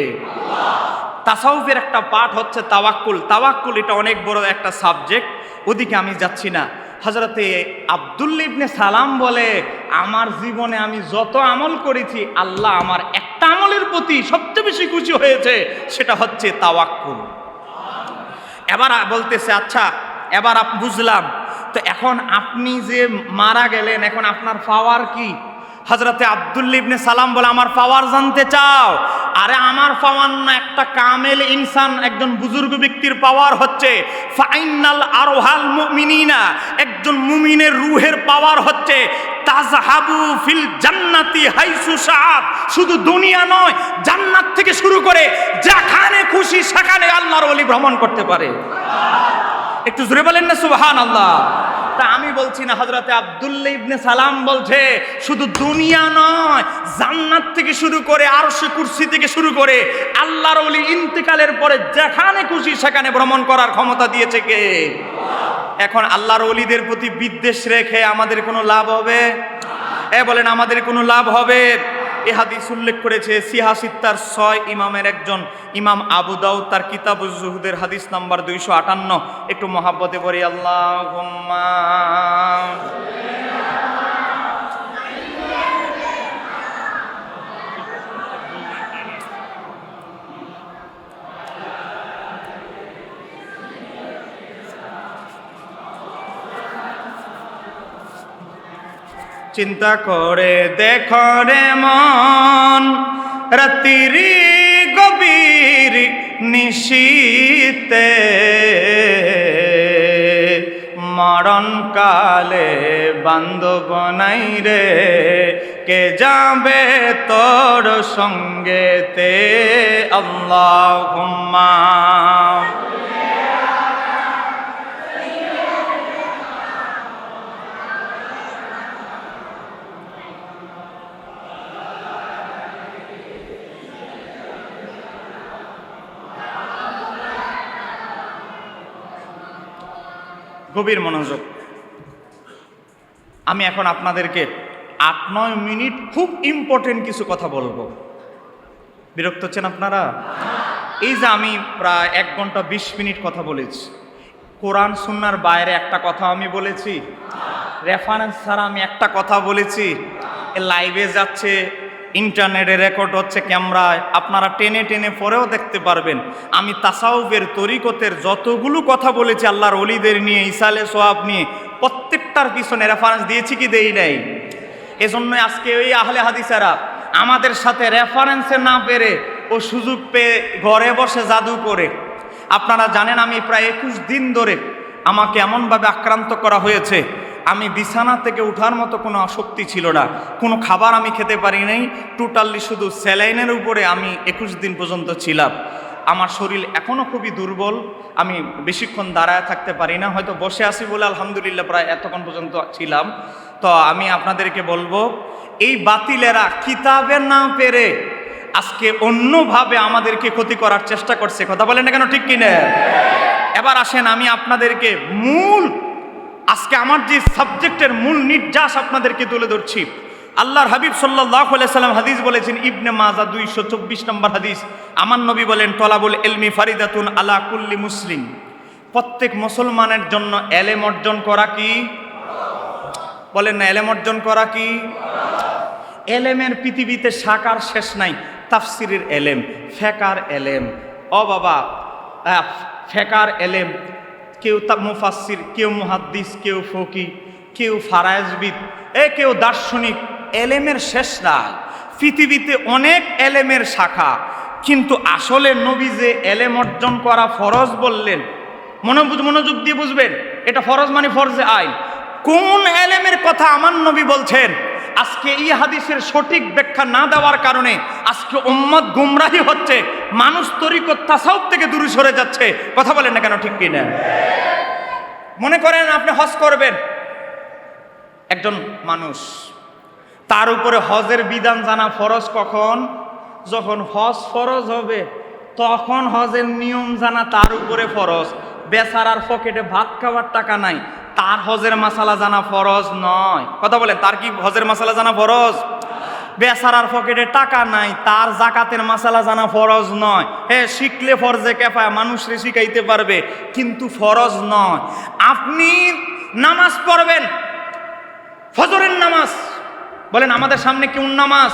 তাসাউফের একটা পাঠ হচ্ছে তাওয়াক্কুল। তাওয়াক্কুল এটা অনেক বড় একটা সাবজেক্ট, ওদিকে আমি যাচ্ছি না। হযরতে আব্দুল্লাহ ইবনে সালাম বলে, আমার জীবনে আমি যত আমল করেছি, আল্লাহ আমার একটা আমলের প্রতি সবচেয়ে বেশি খুশি হয়েছে, সেটা হচ্ছে তাওয়াক্কুল। এবার বলতেছে, আচ্ছা এবার বুঝলাম, তো এখন আপনি যে মারা গেলেন, এখন আপনার পাওয়ার কি? হযরতে আব্দুল্লাহ ইবনে সালাম বলে, আমার পাওয়ার জানতে চাও? আরে আমার পাওয়ার না, একটা কামেল ইনসান, একজন বুজুর্গ ব্যক্তির পাওয়ার হচ্ছে ফাইনাল আরহাল মুমিনিনা, একজন মুমিনের রূহের পাওয়ার হচ্ছে তাজহাবু ফিল জান্নাতি হাইসু শাআত। শুধু দুনিয়া নয়, জান্নাত থেকে শুরু করে যেখানে খুশি সেখানে আল্লাহর ওলি ভ্রমণ করতে পারে। একটু জোরে বলেন না সুবহানাল্লাহ। তা আমি বলছি না, হযরতে আব্দুল্লাহ ইবনে সালাম বলছে শুধু দুনিয়া নয়, জান্নাত থেকে শুরু করে আরশে কুরসি থেকে শুরু করে আল্লাহর ওলি ইন্তেকালের পরে যেখানে খুশি সেখানে ভ্রমণ করার ক্ষমতা দিয়েছে কে? এখন আল্লাহর ওলিদের প্রতি বিদ্বেষ রেখে আমাদের কোনো লাভ হবে? বলেন আমাদের কোনো লাভ হবে? এই হাদিস উল্লেখ করেছে সিহাসিত্তার 6 ইমামের একজন ইমাম আবু দাউদ, তার কিতাবুজ জুহুদের হাদিস নাম্বার 258। একটু মহাব্বতে পড়ি আল্লাহুম্মা। চিন্তা করে দেখো রে মন, রাতির গভীর নিশীতে মরণ কালে বান্ধব নাই রে, কে যাবে তোর সঙ্গেতে? আল্লাহুম্মা। গভীর মনোযোগ। আমি এখন আপনাদেরকে 8-9 মিনিট খুব ইম্পর্টেন্ট কিছু কথা বলবো। বিরক্ত হচ্ছেন আপনারা? এই যে আমি প্রায় 1 ঘন্টা 20 মিনিট কথা বলেছি, কোরআন সুন্নাহর বাইরে একটা কথা আমি বলেছি? রেফারেন্স ছাড়া আমি একটা কথা বলেছি? লাইভে যাচ্ছে, ইন্টারনেটে রেকর্ড হচ্ছে, ক্যামেরায়, আপনারা টেনে টেনে পরেও দেখতে পারবেন। আমি তাসাউফের তরিকতের যতগুলো কথা বলেছি আল্লাহর ওলিদের নিয়ে, ইসালে সোয়াব নিয়ে, প্রত্যেকটার পিছনে রেফারেন্স দিয়েছি কি দেই নাই? এজন্য আজকে ওই আহলে হাদিসেরা আমাদের সাথে রেফারেন্সে না পেরে ও সুযোগ পেয়ে ঘরে বসে জাদু করে। আপনারা জানেন আমি প্রায় 21 দিন ধরে আমাকে এমনভাবে আক্রান্ত করা হয়েছে, আমি বিছানা থেকে ওঠার মতো কোনো শক্তি ছিল না, কোনো খাবার আমি খেতে পারি নাই, টোটালি শুধু স্যালাইনের উপরে আমি 21 দিন পর্যন্ত ছিলাম। আমার শরীর এখনও খুবই দুর্বল, আমি বেশিক্ষণ দাঁড়ায় থাকতে পারি না, হয়তো বসে আছি বলে আলহামদুলিল্লাহ প্রায় এতক্ষণ পর্যন্ত ছিলাম। তো আমি আপনাদেরকে বলবো, এই বাতিলেরা কিতাবে না পেরে আজকে অন্যভাবে আমাদেরকে ক্ষতি করার চেষ্টা করছে। কথা বলেন না কেন, ঠিক কিনা? এবার আসেন আমি আপনাদেরকে আজকে আমার যে সাবজেক্টের মূল নির্যাস আপনাদেরকে তুলে ধরছি। আল্লাহর হাবিব সাল্লাল্লাহু আলাইহি সাল্লাম হাদিস বলেছেন, ইবনে মাজাহ 224 নম্বর হাদিস, আমার নবী বলেন, তলাবুল ইলমি ফারিদাতুন আলা কুল্লি মুসলিম। প্রত্যেক মুসলমানের জন্য এলেম অর্জন করা কি? বলেন না, এলেম অর্জন করা কি? এলেমের পৃথিবীতে শাখার শেষ নাই। তাফসিরের এলেম, ফেকার এলেম, ও বাবা ফেকার এলেম, কেউ মুফাসসির, কেউ মুহাদ্দিস, কেউ ফকি, কেউ ফারায়েজবিদ, কেউ দার্শনিক। এলেমের শেষ নাই। পৃথিবীতে অনেক এলেমের শাখা, কিন্তু আসলে নবী যে এলেম অর্জন করা ফরজ বললেন, মনোযোগ দিয়ে বুঝবেন, এটা ফরজ মানে ফরজে আইন। কোন এলেমের কথা আমার নবী বলছেন? আজকে এই হাদিসের সঠিক ব্যাখ্যা না দেওয়ার কারণে আজকে উম্মত গুমরাহি হচ্ছে, মানুষ তরিকত তাসাউফ থেকে দূরে সরে যাচ্ছে। কথা বলেন না কেন, ঠিক কি না? মনে করেন আপনি হজ করবেন, একজন মানুষ, তার উপরে হজের বিধান জানা ফরজ কখন? যখন হজ ফরজ হবে তখন হজের নিয়ম জানা তার উপরে ফরজ। বেচারার পকেটে ভাত খাওয়ার টাকা নাই, তার হজের মাসালা জানা ফরজ নয়। কথা বলেন, তার কি হজের মাসালা জানা ফরজ? বেচারার পকেটে টাকা নাই, তার জাকাতের মাসালা জানা ফরজ নয়। হ্যাঁ, শিখলে ফরজে কেফায়া, মানুষরে শিখাইতে পারবে, কিন্তু ফরজ নয়। আপনি নামাজ পড়বেন, ফজরের নামাজ, বলেন আমাদের সামনে কোন নামাজ?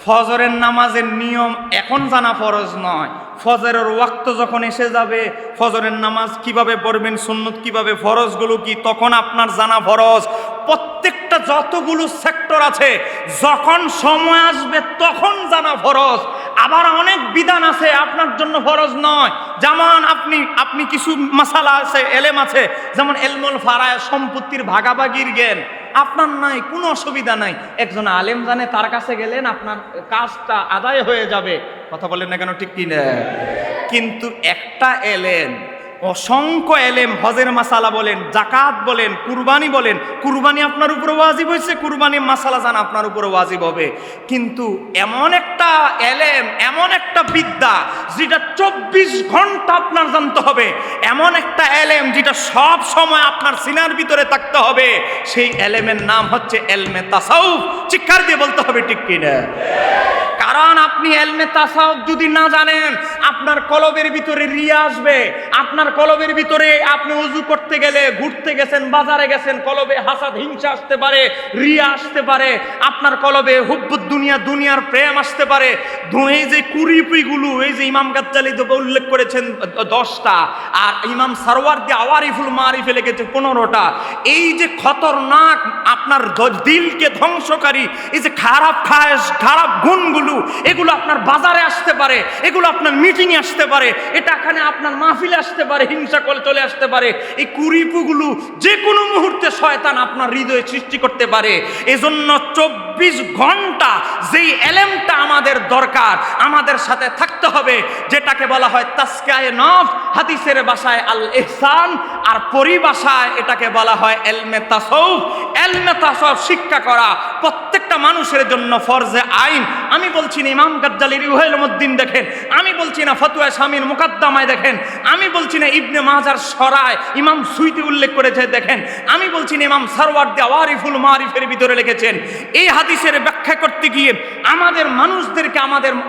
ফজরের নামাজের নিয়ম এখন জানা ফরজ নয়। ফজরের ওয়াক্ত যখন এসে যাবে, ফজরের নামাজ কিভাবে পড়বেন, সুন্নত কিভাবে, ফরজগুলো কি, তখন আপনার জানা ফরজ। প্রত্যেকটা যতগুলো সেক্টর আছে, যখন সময় আসবে তখন জানা ফরজ। আবার অনেক বিধান আছে আপনার জন্য ফরজ নয়। যেমন আপনি কিছু মাসালা আছে, এলেম আছে, যেমন এলমুল ফারায়, সম্পত্তির ভাগাভাগির জ্ঞান আপনার নাই, কোনো অসুবিধা নাই। একজন আলেম জানে, তার কাছে গেলেন আপনার কাজটা আদায় হয়ে যাবে। কথা বলেন না কেন, ঠিক কি না? কিন্তু একটা এলেম, অসংখ্য এলেম, হজের মাসালা বলেন, জাকাত বলেন, কুরবানি বলেন, কুরবানি আপনার উপরে ওয়াজিব হয়েছে, কুরবানি মাসালা জানা আপনার উপরে ওয়াজিব হবে। কিন্তু এমন একটা এলেম, এমন একটা বিদ্যা যেটা 24 ঘন্টা আপনার জানতে হবে, এমন একটা এলেম যেটা সব সময় আপনার সিনার ভিতরে থাকতে হবে, সেই এলেমের নাম হচ্ছে এলমে তাসাউফ। চিৎকার দিয়ে বলতে হবে, ঠিক কিনা? কারণ আপনি এলমে তাসাউফ যদি না জানেন, আপনার কলবের ভিতরে রিয়া আসবে। আপনার কলবের ভিতরে, আপনি ওযু করতে গেলে, ঘুরতে গেছেন, বাজারে গেছেন, কলবে হাসাদ, হিংসা আসতে পারে, রিয়া আসতে পারে। আপনার কলবে হুব্বুদ দুনিয়া, দুনিয়ার প্রেম আসতে পারে। এই যে কুরিপিগুলো, এই যে ইমাম গাজ্জালি উল্লেখ করেছেন 10টা, আর ইমাম সারওয়ার্দী আওয়ারিফুল মারিফে লিখেছে 15টা। এই যে খতরনাক, আপনার দিলকে ধ্বংসকারী এই যে খারাপ খাস, খারাপ গুণগুলো, এগুলো আপনার বাজারে আসতে পারে, এগুলো আপনার মিটিংয়ে আসতে পারে, এটা এখানে আপনার মাহফিলে আসতে পারে, হিংসা করে চলে আসতে পারে। এই কুরিপুগুলো যে কোনো মুহূর্তে শয়তান আপনার হৃদয়ে সৃষ্টি করতে পারে। এজন্য 24 ঘন্টা যেই এলেমটা আমাদের দরকার, আমাদের সাথে থাকতে হবে, যেটাকে বলা হয় তাসকিয়ায়ে নফস, হাদিসের ভাষায় আল ইহসান, আর পরিভাষায় এটাকে বলা হয় এলমে তাসাউফ। এলমে তাসাউফ শিক্ষা করা প্রত্যেকটা মানুষের জন্য ফরজে আইন। আমি বলছি না ইমাম গাজ্জালির রুহুল উদ্দিন দেখেন, আমি বলছি না ফতোয়া শামীর মুকাদ্দামায় দেখেন, আমি বলছি না ইবনে মাজার শরায় ইমাম সুয়ুতী উল্লেখ করেছে দেখেন, আমি বলছি না ইমাম সারওয়ার্দী আওয়ারিফুল মারিফের ভিতরে লিখেছেন। এই হাদিসের ব্যাখ্যা করতে গিয়ে আমাদের মানুষদেরকে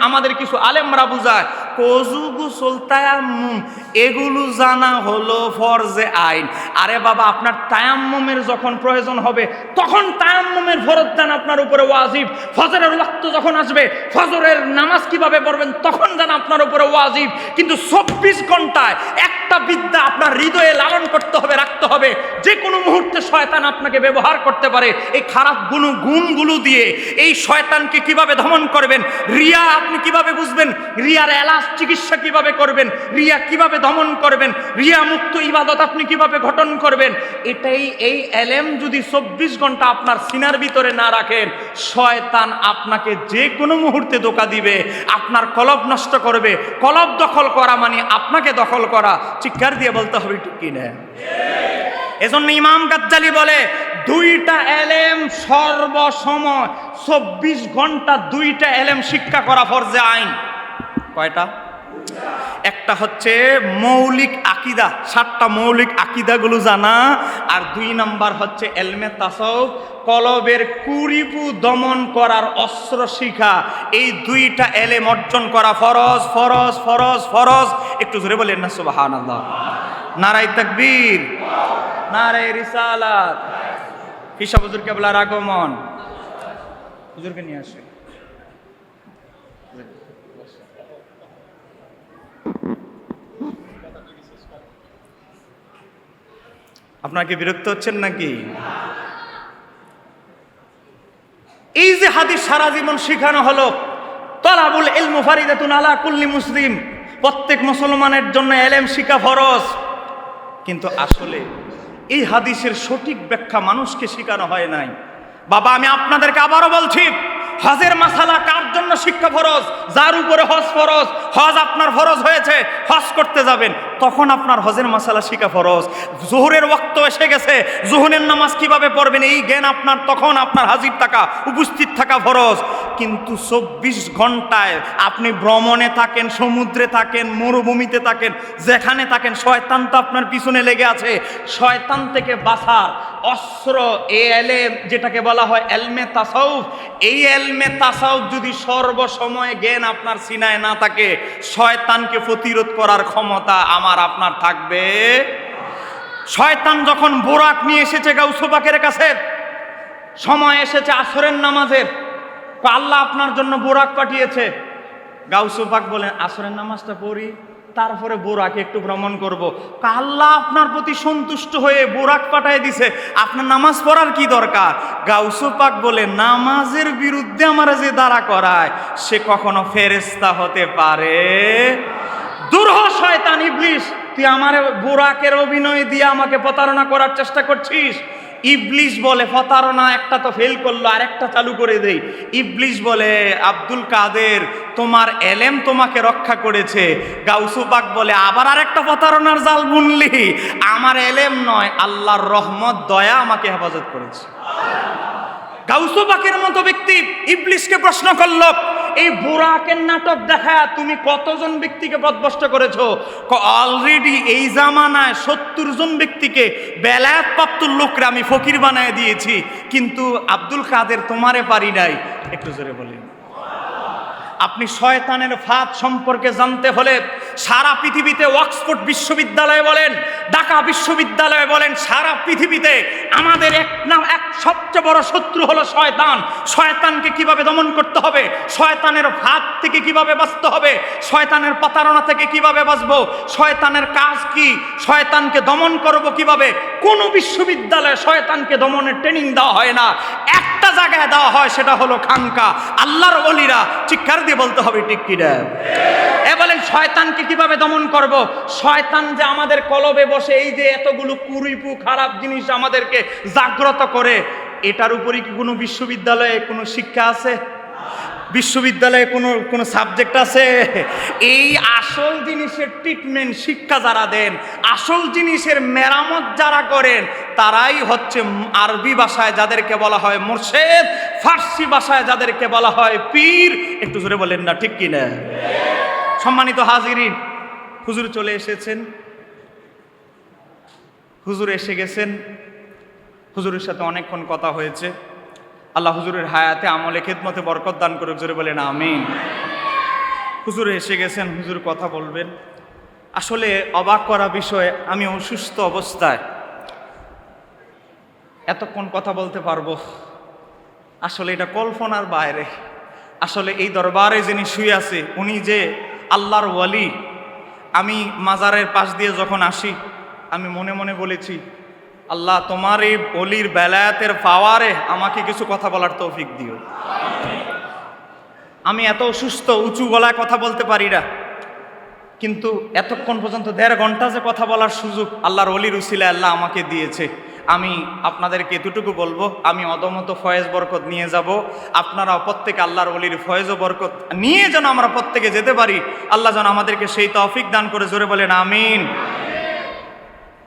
আমাদের কিছু আলেমরা বুঝায় ওযু, গোসল, তায়াম্মুম, এগুলো জানা হলো ফরজে আইন। আরে বাবা, আপনার তায়াম্মুমের যখন প্রয়োজন হবে তখন তায়াম্মুমের ফরজ জানা আপনার উপরে ওয়াজিব। ফজরের ওয়াক্ত যখন আসবে, ফজরের নামাজ কিভাবে পড়বেন তখন জানা আপনার উপরে ওয়াজিব। কিন্তু 24 ঘন্টায় একটা বিদ্যা আপনার হৃদয়ে লালন করতে হবে, রাখতে হবে। যে কোনো মুহূর্তে শয়তান আপনাকে ব্যবহার করতে পারে। এই খারাপ গুণগুলো দিয়ে এই শয়তানকে কিভাবে দমন করবেন, রিয়া আপনি কিভাবে বুঝবেন, রিয়ার এলাজ চিকিৎসা কিভাবে করবেন, রিয়া কিভাবে দমন করবেন, রিয়া মুক্ত ইবাদত আপনি কিভাবে গঠন করবেন, এটাই এই এলেম যদি 24 ঘন্টা আপনার সিনার ভিতরে না রাখেন, শয়তান আপনাকে যে কোনো মুহূর্তে ধোঁকা দিবে, আপনার কলব নষ্ট করবে। কলব দখল করা মানে আপনাকে দখল করা। চিৎকার দিয়ে বলতে হবে, ঠিক কি না? এজন্য ইমাম গাজ্জালি বলে, 2টা এলেম সর্বসময় 24 ঘন্টা 2টা এলেম শিক্ষা করা ফরজে আইন। কয়টা? একটা হচ্ছে মৌলিক আকীদা, 7টা মৌলিক আকীদাগুলো জানা, আর 2 নাম্বার হচ্ছে এলমে তাসাউফ, কলবের কুরিপু দমন করার অস্ত্র শিখা। এই 2টা এলেম অর্জন করা ফরজ, ফরজ, ফরজ, ফরজ। একটু জোরে বলেন না সুবহানাল্লাহ। নারায়ে তাকবীর, নারায়ে রিসালাত। ফিসা হুজুর কেবলার আগমন। হুজুরকে নিয়ে আসে। আপনারা কি বিরক্ত হচ্ছেন নাকি? এই যে হাদিস সারা জীবন শেখানো হলো, তালাবুল ইলমু ফারিদাতুন আলা কুল্লি মুসলিম, প্রত্যেক মুসলমানের জন্য এলেম শিখা ফরজ। কিন্তু আসলে এই হাদিসের সঠিক ব্যাখ্যা মানুষকে শেখানো হয় নাই। বাবা, আমি আপনাদেরকে আবারও বলছি, হজের মাসালা কার জন্য শিক্ষা ফরজ? যার উপরে হজ ফরজ। হজ আপনার ফরজ হয়েছে, হজ করতে যাবেন, তখন আপনার হজের মাসালা শিখা ফরজ। জোহরের ওয়াক্ত এসে গেছে, জোহরের নামাজ কিভাবে পড়বেন এই জ্ঞান আপনার, তখন আপনার হাজির থাকা, উপস্থিত থাকা ফরজ। কিন্তু 24 ঘন্টায় আপনি ভ্রমণে থাকেন, সমুদ্রে থাকেন, মরুভূমিতে থাকেন, যেখানে থাকেন, শয়তান তো আপনার পিছনে লেগে আছে। শয়তান থেকে বাঁচার অস্ত্র এই এলেম, যেটাকে বলা হয় এলমে তাসাউফ। এই এলমে তাসাউফ যদি সর্বসময় জ্ঞান আপনার সিনায় না থাকে, শয়তানকে প্রতিরোধ করার ক্ষমতা আমার আপনার থাকবে। শয়তান যখন বোরাক নিয়ে এসেছে গাউসে পাকের কাছে, সময় এসেছে আসরের নামাজের, আল্লাহ আপনার জন্য বোরাক পাঠিয়েছে। গাউসে পাক বলেন, আসরের নামাজটা পড়ি, তারপরে বোরাকে একটু ভ্রমণ করব। আল্লাহ আপনার প্রতি সন্তুষ্ট হয়ে বোরাক পাঠিয়ে দিছে, আপনার নামাজ পড়ার কি দরকার? গাউসে পাক বলে, নামাজের বিরুদ্ধে আমার যে দাঁড়া করায় সে কখনো ফেরেশতা হতে পারে? দূর হ শয়তান ইবলিস, তুই আমার বোরাকের অভিনয় দিয়ে আমাকে প্রতারণা করার চেষ্টা করছিস। ইবলিস বলে, প্রতারণা একটা তো ফেল করলো, আর একটা চালু করে দেই। ইবলিস বলে, আব্দুল কাদের, তোমার এলেম তোমাকে রক্ষা করেছে। গাউসে পাক বলে, আবার আরেকটা প্রতারণার জাল বুনলি। আমার এলেম নয়, আল্লাহর রহমত দয়া আমাকে হেফাজত করেছে। গাউসে পাকের মতো ব্যক্তি ইবলিসকে প্রশ্ন করলো, এই বোরাকের নাটক দেখায় তুমি কতজন ব্যক্তিকে পথভ্রষ্ট করেছো? অলরেডি এই জামানায় 70 জন ব্যক্তিকে বেলায়েত প্রাপ্ত লোকরা আমি ফকির বানায় দিয়েছি, কিন্তু আব্দুল কাদের তোমারে পারি নাই। একটু জোরে বলেন। আপনি শয়তানের ফাঁদ সম্পর্কে জানতে হলে সারা পৃথিবীতে অক্সফোর্ড বিশ্ববিদ্যালয় বলেন, ঢাকা বিশ্ববিদ্যালয় বলেন, সারা পৃথিবীতে আমাদের এক সবচেয়ে বড় শত্রু হলো শয়তান। শয়তানকে কিভাবে দমন করতে হবে, শয়তানের ফাঁদ থেকে কিভাবে বাঁচতে হবে, শয়তানের প্রতারণা থেকে কিভাবে বাঁচবো, শয়তানের কাজ কি, শয়তানকে দমন করব কিভাবে, কোন বিশ্ববিদ্যালয়ে শয়তানকে দমনের ট্রেনিং দেওয়া হয় না। একটা জায়গায় দেওয়া হয়, সেটা হলো খানকা। আল্লাহর ওলিরা, চিৎকার দিয়ে বলতে হবে ঠিক কিনা? এ বলেন, শয়তানকে কিভাবে দমন করব? শয়তান যে আমাদের কলবে বসে এই যে এতগুলো কুরিপু খারাপ জিনিস আমাদেরকে জাগ্রত করে, এটার উপরে কি কোনো বিশ্ববিদ্যালয়ে কোনো শিক্ষা আছে? বিশ্ববিদ্যালয়ে কোনো সাবজেক্ট আছে? এই আসল জিনিসের ট্রিটমেন্ট শিক্ষা যারা দেন, আসল জিনিসের মেরামত যারা করেন, তারাই হচ্ছে আরবি ভাষায় যাদেরকে বলা হয় মুর্শেদ, ফার্সি ভাষায় যাদেরকে বলা হয় পীর। একটু জোরে বলেন না ঠিক কিনা? সম্মানিত হাজিরিন, হুজুর চলে এসেছেন, হুজুর এসে গেছেন, হুজুরের সাথে অনেকক্ষণ কথা হয়েছে। আল্লাহ হুজুরের হায়াতে আমলে খেদমতে বরকত দান করুক, জোরে বলেন আমিন। হুজুর এসে গেছেন, হুজুর কথা বলবেন। আসলে অবাক করা বিষয়, আমি অসুস্থ অবস্থায় এতক্ষণ কথা বলতে পারবো, আসলে এটা কল্পনার বাইরে। আসলে এই দরবারে যিনি শুয়ে আছে, উনি যে আল্লাহর ওয়ালি। আমি মাজারের পাশ দিয়ে যখন আসি, আমি মনে মনে বলেছি, আল্লাহ তোমার এই ওলির বেলায়েতের পাওয়ারে আমাকে কিছু কথা বলার তৌফিক দিও। আমি এত অসুস্থ, উঁচু গলায় কথা বলতে পারি না, কিন্তু এতক্ষণ পর্যন্ত 1.5 ঘন্টা যে কথা বলার সুযোগ আল্লাহর ওলির উসিলায় আল্লাহ আমাকে দিয়েছে। আমি আপনাদেরকে এতটুকু বলবো, আমি অদমত ফয়েজ বরকত নিয়ে যাব। আপনারাও প্রত্যেকে আল্লাহর ওলির ফয়েজ ও বরকত নিয়ে যেন আমরা প্রত্যেকে যেতে পারি। আল্লাহ যেন আমাদেরকে সেই তৌফিক দান করে, জোরে বলেন আমিন।